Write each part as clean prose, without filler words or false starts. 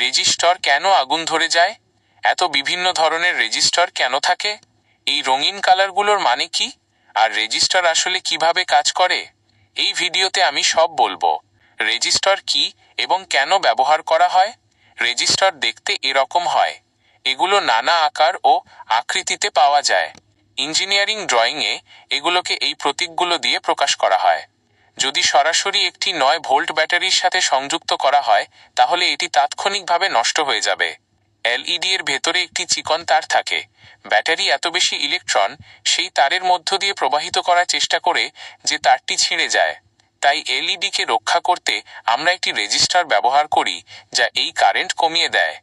Resistor কেন আগুন ধরে যায়? এত বিভিন্ন ধরনের রেজিস্টর কেন থাকে? এই রঙিন কালারগুলোর মানে কি? আর রেজিস্টর আসলে কিভাবে কাজ করে? এই ভিডিওতে আমি সব বলবো। রেজিস্টর কি এবং কেন ব্যবহার করা হয়? রেজিস্টর দেখতে এরকম হয়। এগুলো নানা আকার ও আকৃতিতে পাওয়া যায়। ইঞ্জিনিয়ারিং ড্রয়িংয়ে এগুলোকে এই প্রতীকগুলো দিয়ে প্রকাশ করা হয়। যদি সরাসরি একটি 9 ভোল্ট ব্যাটারির সাথে সংযুক্ত করা হয় তাহলে এটি তাৎক্ষণিকভাবে নষ্ট হয়ে যাবে। এলইডি এর ভেতরে একটি চিকন তার থাকে। ব্যাটারি এত বেশি ইলেকট্রন সেই তারের মধ্য দিয়ে প্রবাহিত করার চেষ্টা করে যে তারটি ছিঁড়ে যায়। তাই এলইডিকে রক্ষা করতে আমরা একটি রেজিস্টার ব্যবহার করি যা এই কারেন্ট কমিয়ে দেয়।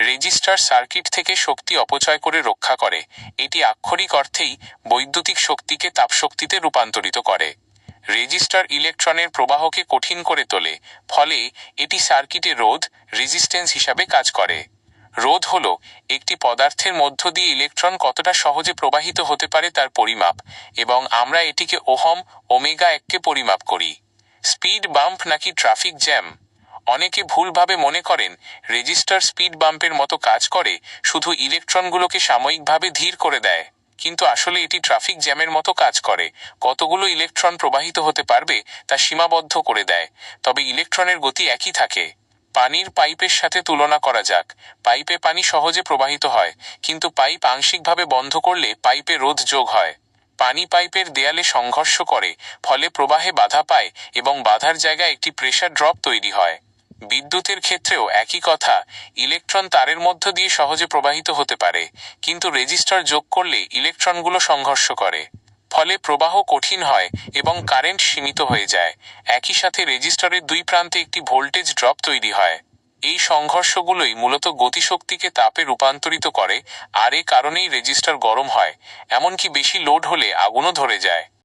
রেজিস্টার সার্কিট থেকে শক্তি অপচয় করে রক্ষা করে। এটি আক্ষরিক অর্থেই বৈদ্যুতিক শক্তিকে তাপশক্তিতে রূপান্তরিত করে। রেজিস্টার ইলেকট্রনের প্রবাহকে কঠিন করে তোলে, ফলে এটি সার্কিটে রোধ রেজিস্ট্যান্স হিসাবে কাজ করে। রোধ হলো একটি পদার্থের মধ্য দিয়ে ইলেকট্রন কতটা সহজে প্রবাহিত হতে পারে তার পরিমাপ, এবং আমরা এটিকে ওহম ওমেগা 1কে পরিমাপ করি। স্পিড বাম্প নাকি ট্রাফিক জ্যাম? অনেকে ভুলভাবে মনে করেন রেজিস্টার স্পিড বাম্পের মতো কাজ করে, শুধু ইলেকট্রনগুলোকে সাময়িকভাবে ধীর করে দেয়। কিন্তু আসলে এটি ট্রাফিক জ্যামের মতো কাজ করে। কতগুলো ইলেকট্রন প্রবাহিত হতে পারবে তা সীমাবদ্ধ করে দেয়, তবে ইলেকট্রনের গতি একই থাকে। পানির পাইপের সাথে তুলনা করা যাক। পাইপে পানি সহজে প্রবাহিত হয়, কিন্তু পাইপ আংশিকভাবে বন্ধ করলে পাইপে রোধ যোগ হয়। পানি পাইপের দেয়ালে সংঘর্ষ করে, ফলে প্রবাহে বাধা পায় এবং বাধার জায়গায় একটি প্রেসার ড্রপ তৈরি হয়। বিদ্যুতের ক্ষেত্রেও একই কথা। ইলেকট্রন তারের মধ্য দিয়ে সহজে প্রবাহিত হতে পারে, কিন্তু রেজিস্টার যোগ করলে ইলেকট্রনগুলো সংঘর্ষ করে। ফলে প্রবাহ কঠিন হয় এবং কারেন্ট সীমিত হয়ে যায়। একই সাথে রেজিস্টারের দুই প্রান্তে একটি ভোল্টেজ ড্রপ তৈরি হয়। এই সংঘর্ষগুলোই মূলত গতিশক্তিকে তাপে রূপান্তরিত করে, আর এ কারণেই রেজিস্টার গরম হয়, এমনকি বেশি লোড হলে আগুনও ধরে যায়।